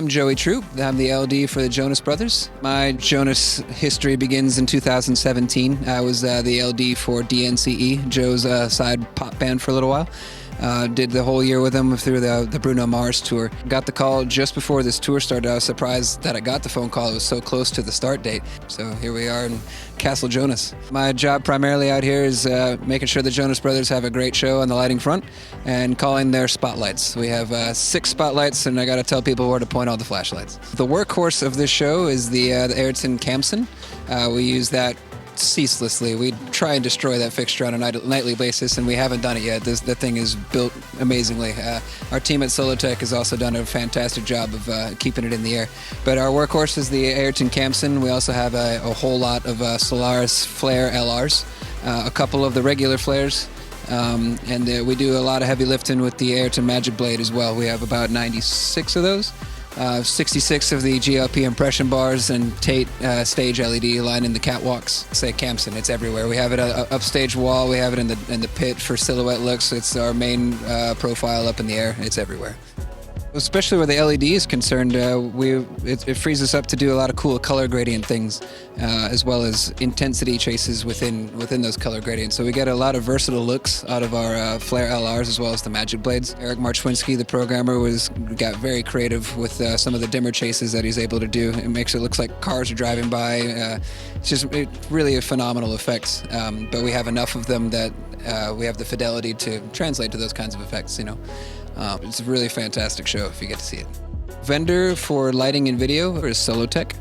I'm Joey Troup. I'm the LD for the Jonas Brothers. My Jonas history begins in 2017. I was the LD for DNCE, Joe's side pop band for a little while. Did the whole year with him through the Bruno Mars tour. Got the call just before this tour started. I was surprised that I got the phone call. It was so close to the start date. So here we are in Castle Jonas. My job primarily out here is making sure the Jonas Brothers have a great show on the lighting front and calling their spotlights. We have 6 spotlights, and I got to tell people where to point all the flashlights. The workhorse of this show is the Ayrton Khamsin. We use that ceaselessly. We try and destroy that fixture on a nightly basis, and we haven't done it yet. The thing is built amazingly. Our team at Solotech has also done a fantastic job of keeping it in the air. But our workhorse is the Ayrton Khamsin. We also have a whole lot of Solaris Flare LRs, a couple of the regular flares, and we do a lot of heavy lifting with the Ayrton MagicBlade as well. We have about 96 of those. 66 of the GLP impression bars and Tate stage LED lining the catwalks. Say Khamsin, it's everywhere. We have it upstage wall. We have it in the pit for silhouette looks. It's our main profile up in the air. It's everywhere. Especially where the LED is concerned, it frees us up to do a lot of cool color gradient things, as well as intensity chases within those color gradients. So we get a lot of versatile looks out of our Flare LRs as well as the MagicBlades. Eric Marchwinski, the programmer, got very creative with some of the dimmer chases that he's able to do. It makes it look like cars are driving by. It's really a phenomenal effect. But we have enough of them that we have the fidelity to translate to those kinds of effects, you know. It's a really fantastic show if you get to see it. Vendor for lighting and video is Solotech.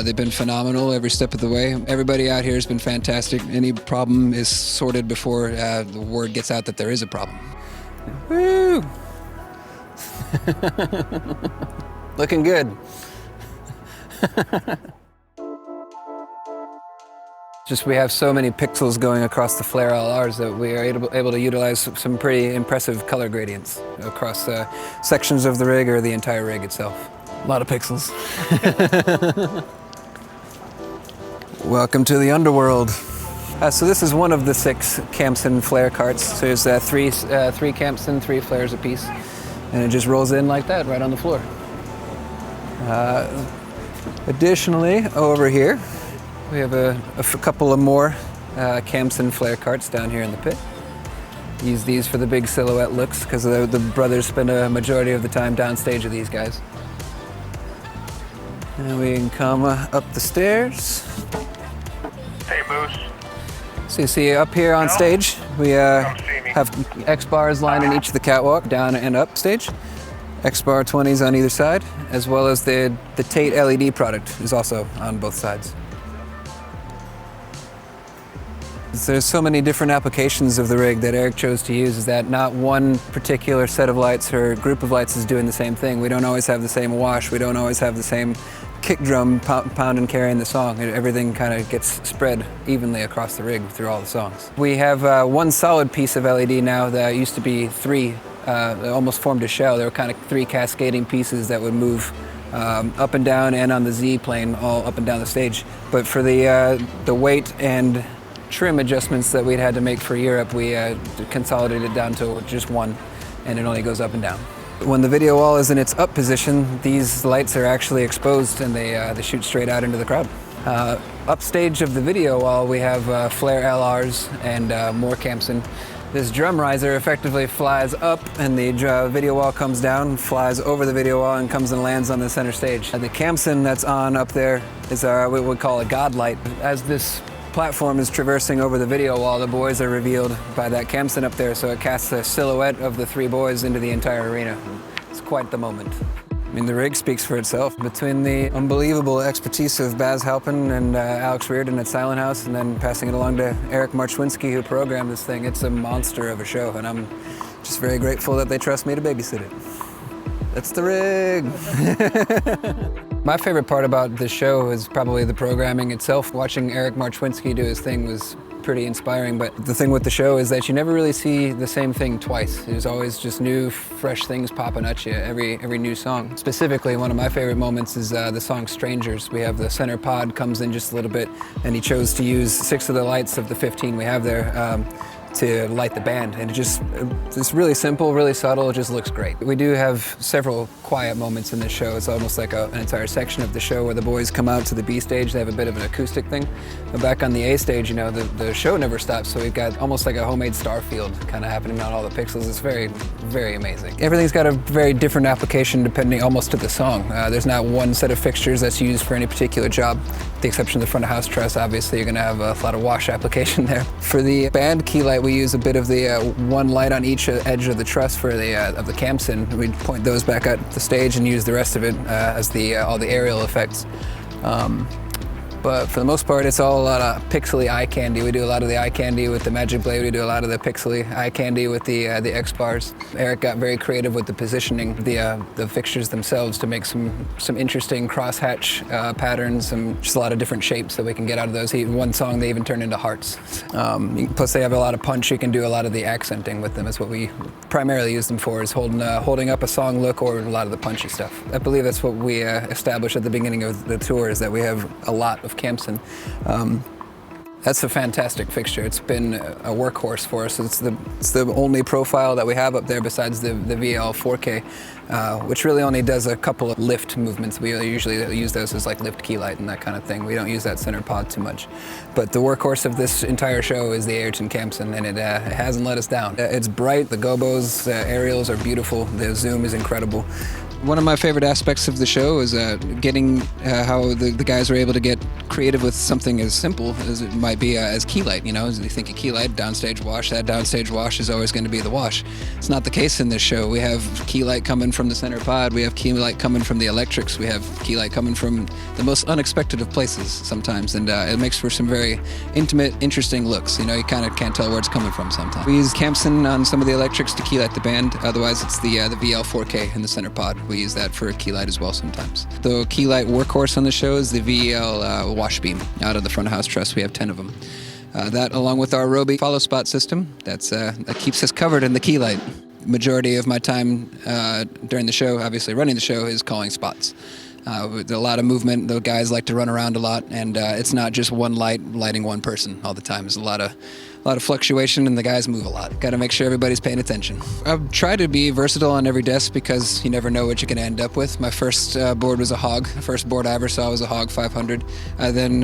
They've been phenomenal every step of the way. Everybody out here has been fantastic. Any problem is sorted before the word gets out that there is a problem. Woo! Looking good. Just we have so many pixels going across the Flare LRs that we are able to utilize some pretty impressive color gradients across sections of the rig or the entire rig itself. A lot of pixels. Welcome to the underworld. So this is one of the 6 Khamsin flare carts. So there's 3 Khamsin, 3 flares a piece, and it just rolls in like that right on the floor. Additionally, over here, we have a couple of more Khamsin flare carts down here in the pit. Use these for the big silhouette looks because the brothers spend a majority of the time downstage with these guys. And we can come up the stairs. Hey, Moose. So you see up here on stage, we have X bars lining each of the catwalk down and up stage. X bar 20s on either side, as well as the Tate LED product is also on both sides. There's so many different applications of the rig that Eric chose to use, is that not one particular set of lights or group of lights is doing the same thing. We don't always have the same wash. We don't always have the same kick drum pound and carrying the song. Everything kind of gets spread evenly across the rig through all the songs. We have one solid piece of LED now that used to be 3. They almost formed a shell. There were kind of 3 cascading pieces that would move up and down and on the Z plane all up and down the stage. But for the weight and trim adjustments that we'd had to make for Europe, we consolidated down to just one, and it only goes up and down. When the video wall is in its up position, these lights are actually exposed and they shoot straight out into the crowd. Upstage of the video wall, we have Flare LRs and more Khamsin. This drum riser effectively flies up, and the video wall comes down, flies over the video wall, and comes and lands on the center stage. The Khamsin that's on up there is what we would call a god light. As this platform is traversing over the video wall, the boys are revealed by that Khamsin up there, so it casts a silhouette of the 3 boys into the entire arena. It's quite the moment. I mean, the rig speaks for itself. Between the unbelievable expertise of Baz Halpin and Alex Reardon at Silent House, and then passing it along to Eric Marchwinski, who programmed this thing, it's a monster of a show, and I'm just very grateful that they trust me to babysit it. That's the rig. My favorite part about this show is probably the programming itself. Watching Eric Marchwinski do his thing was pretty inspiring, but the thing with the show is that you never really see the same thing twice. There's always just new, fresh things popping at you every new song. Specifically, one of my favorite moments is the song Strangers. We have the center pod comes in just a little bit, and he chose to use 6 of the lights of the 15 we have there to light the band, and it's really simple, really subtle. It just looks great. We do have several quiet moments in this show. It's almost like an entire section of the show where the boys come out to the B stage. They have a bit of an acoustic thing. But back on the A stage, you know, the show never stops. So we've got almost like a homemade star field kind of happening on all the pixels. It's very, very amazing. Everything's got a very different application depending almost to the song. There's not one set of fixtures that's used for any particular job. With the exception of the front of house truss, obviously you're going to have a lot of wash application there. For the band key light, we use a bit of the one light on each edge of the truss for the Khamsin. We point those back at the stage and use the rest of it as all the aerial effects. But for the most part, it's all a lot of pixely eye candy. We do a lot of the eye candy with the MagicBlade. We do a lot of the pixely eye candy with the X bars. Eric got very creative with the positioning, the fixtures themselves to make some interesting crosshatch patterns and just a lot of different shapes that we can get out of those. One song they even turn into hearts. Plus they have a lot of punch. You can do a lot of the accenting with them. Is what we primarily use them for, is holding up a song look or a lot of the punchy stuff. I believe that's what we established at the beginning of the tour, is that we have a lot of Khamsin. That's a fantastic fixture. It's been a workhorse for us. It's the only profile that we have up there besides the VL 4K, which really only does a couple of lift movements. We usually use those as like lift key light and that kind of thing. We don't use that center pod too much. But the workhorse of this entire show is the Ayrton Khamsin, and it hasn't let us down. It's bright, the gobos, aerials are beautiful, the zoom is incredible. One of my favorite aspects of the show is getting how the guys are able to get creative with something as simple as it might be as key light. You know, as you think of key light, downstage wash, that downstage wash is always going to be the wash. It's not the case in this show. We have key light coming from the center pod, we have key light coming from the electrics, we have key light coming from the most unexpected of places sometimes, and it makes for some very intimate, interesting looks. You know, you kind of can't tell where it's coming from sometimes. We use Khamsin on some of the electrics to key light the band, otherwise it's the VL 4K in the center pod. We use that for a key light as well sometimes. The key light workhorse on the show is the VL wash beam. Out of the front of house truss, we have 10 of them. That, along with our Roby follow spot system, that keeps us covered in the key light. Majority of my time during the show, obviously running the show, is calling spots. With a lot of movement, the guys like to run around a lot, and it's not just one light lighting one person all the time. There's a lot of fluctuation, and the guys move a lot. Got to make sure everybody's paying attention. I've tried to be versatile on every desk because you never know what you're going to end up with. My first board was a Hog. The first board I ever saw was a Hog 500. I then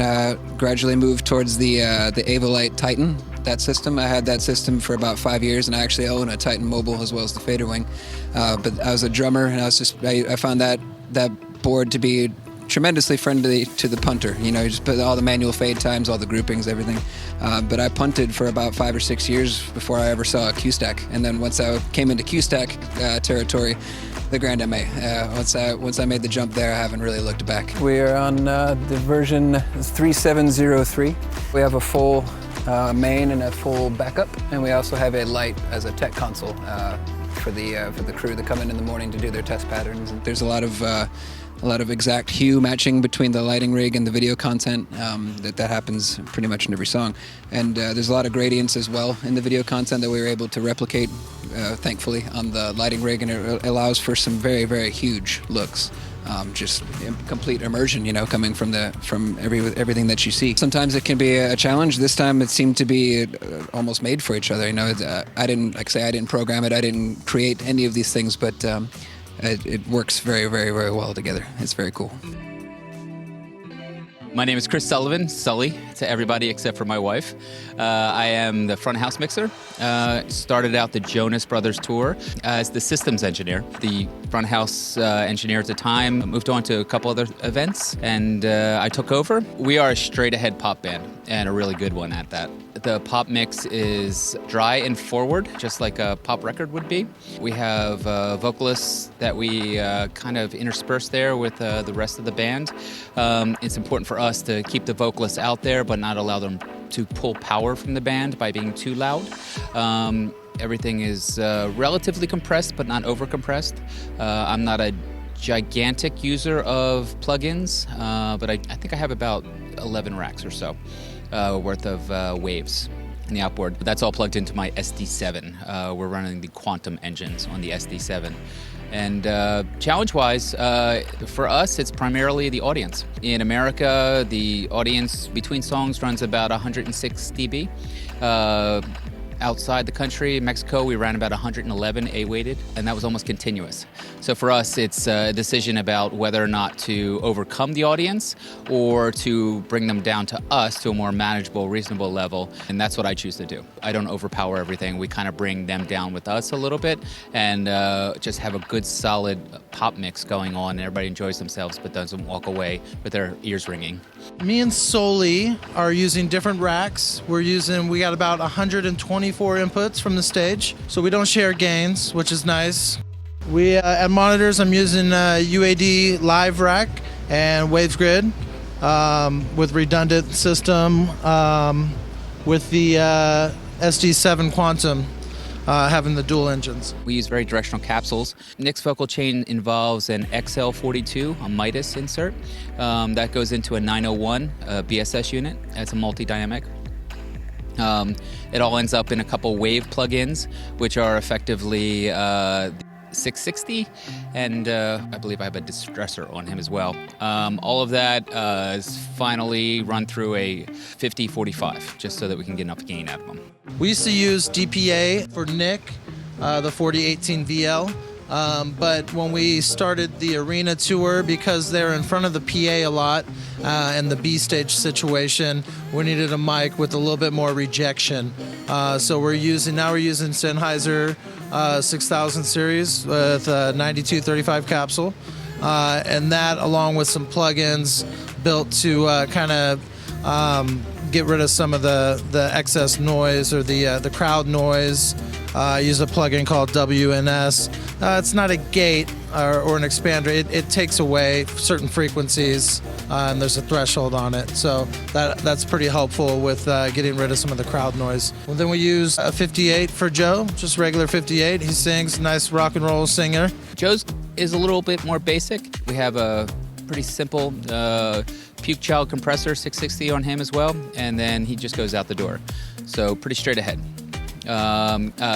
gradually moved towards the EventElevator Titan. That system, I had that system for about 5 years, and I actually own a Titan Mobile as well as the Fader Wing. But I was a drummer, and I found that board to be tremendously friendly to the punter. You know, you just put all the manual fade times, all the groupings, everything. But I punted for about 5 or 6 years before I ever saw a Q-stack. And then once I came into Q-stack territory, the Grand MA. Once I made the jump there, I haven't really looked back. We are on the version 3703. We have a full main and a full backup, and we also have a light as a tech console for the crew that come in the morning to do their test patterns. There's a lot of exact hue matching between the lighting rig and the video content. That happens pretty much in every song. And there's a lot of gradients as well in the video content that we were able to replicate, thankfully, on the lighting rig, and it allows for some very, very huge looks. Just complete immersion, you know, coming from everything that you see. Sometimes it can be a challenge. This time it seemed to be almost made for each other. You know, I didn't program it. I didn't create any of these things, but it works very, very, very well together. It's very cool. My name is Chris Sullivan, Sully, to everybody except for my wife. I am the front house mixer. Started out the Jonas Brothers tour as the systems engineer. The front house engineer at the time moved on to a couple other events, and I took over. We are a straight ahead pop band, and a really good one at that. The pop mix is dry and forward, just like a pop record would be. We have vocalists that we kind of intersperse there with the rest of the band. It's important for us to keep the vocalists out there, but not allow them to pull power from the band by being too loud. Everything is relatively compressed, but not over compressed. I'm not a gigantic user of plugins, but I think I have about 11 racks or so worth of waves in the outboard. That's all plugged into my SD7. We're running the Quantum engines on the SD7. And challenge-wise, for us, it's primarily the audience. In America, the audience between songs runs about 106 dB. outside the country, Mexico, we ran about 111 A-weighted, and that was almost continuous. So for us, it's a decision about whether or not to overcome the audience or to bring them down to us to a more manageable, reasonable level, and that's what I choose to do. I don't overpower everything. We kind of bring them down with us a little bit and just have a good, solid pop mix going on, and everybody enjoys themselves but doesn't walk away with their ears ringing. Me and Sully are using different racks. We got about 124 inputs from the stage, so we don't share gains, which is nice. At monitors, I'm using UAD live rack and Waves Grid with redundant system with the SD7 Quantum having the dual engines. We use very directional capsules. Nick's focal chain involves an XL42, a Midas insert. That goes into a 901 BSS unit. It's a multi-dynamic. It all ends up in a couple wave plugins, which are effectively 660, and I believe I have a distressor on him as well. All of that is finally run through a 50-45, just so that we can get enough gain out of them. We used to use DPA for Nick, the 4018 VL, but when we started the arena tour, because they're in front of the PA a lot and the B stage situation, we needed a mic with a little bit more rejection. So we're using Sennheiser 6000 series with a 9235 capsule, and that along with some plugins built to kind of get rid of some of the excess noise or the crowd noise. I use a plugin called WNS. It's not a gate or an expander. It takes away certain frequencies, and there's a threshold on it. So that's pretty helpful with getting rid of some of the crowd noise. Well, then we use a 58 for Joe, just regular 58. He sings, nice rock and roll singer. Joe's is a little bit more basic. We have a pretty simple Puke Child compressor 660 on him as well, and then he just goes out the door. So pretty straight ahead.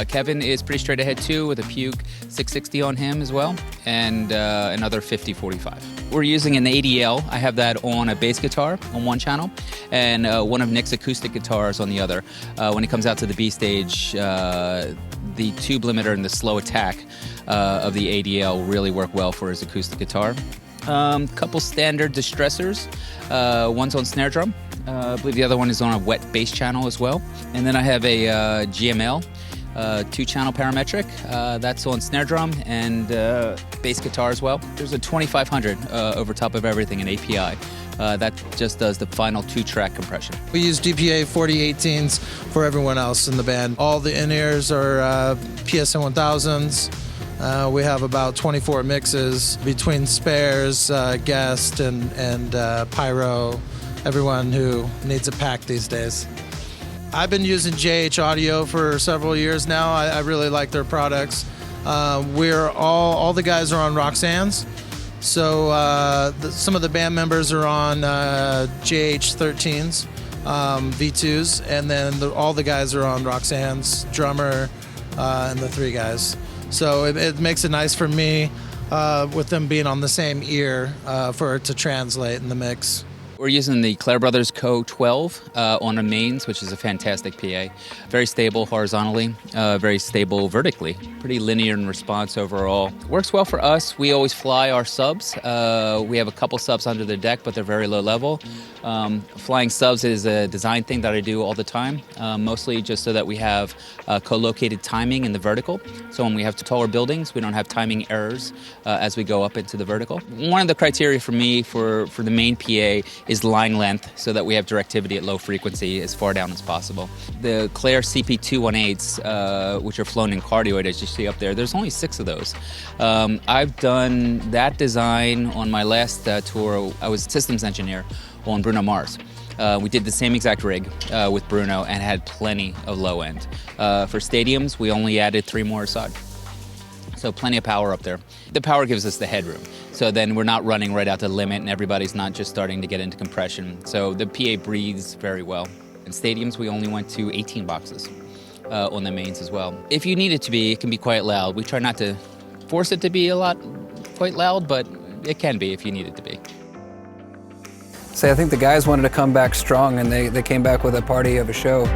Kevin is pretty straight ahead too, with a Puke 660 on him as well, and another 50-45. We're using an ADL. I have that on a bass guitar on one channel, and one of Nick's acoustic guitars on the other. When he comes out to the B stage, the tube limiter and the slow attack of the ADL really work well for his acoustic guitar. Couple standard distressors. One's on snare drum. I believe the other one is on a wet bass channel as well. And then I have a GML, 2-channel parametric. That's on snare drum and bass guitar as well. There's a 2500 over top of everything, an API. That just does the final 2-track compression. We use DPA 4018s for everyone else in the band. All the in-ears are PSN 1000s. We have about 24 mixes between spares, guest, and pyro, everyone who needs a pack these days. I've been using JH Audio for several years now. I really like their products. We're all the guys are on Roxanne's. So some of the band members are on JH13s, V2s, and then all the guys are on Roxanne's, drummer, and the 3 guys. So it makes it nice for me with them being on the same ear for it to translate in the mix. We're using the Clare Brothers Co. 12 on the mains, which is a fantastic PA. Very stable horizontally, very stable vertically. Pretty linear in response overall. Works well for us. We always fly our subs. We have a couple subs under the deck, but they're very low level. Flying subs is a design thing that I do all the time, mostly just so that we have co-located timing in the vertical. So when we have taller buildings, we don't have timing errors as we go up into the vertical. One of the criteria for me for the main PA is line length, so that we have directivity at low frequency as far down as possible. The Clare CP218s, which are flown in cardioid, as you see up there, there's only 6 of those. I've done that design on my last tour. I was systems engineer on Bruno Mars. We did the same exact rig with Bruno and had plenty of low end. For stadiums, we only added 3 more aside. So plenty of power up there. The power gives us the headroom. So then we're not running right out to the limit and everybody's not just starting to get into compression. So the PA breathes very well. In stadiums, we only went to 18 boxes on the mains as well. If you need it to be, it can be quite loud. We try not to force it to be quite loud, but it can be if you need it to be. I think the guys wanted to come back strong, and they came back with a party of a show.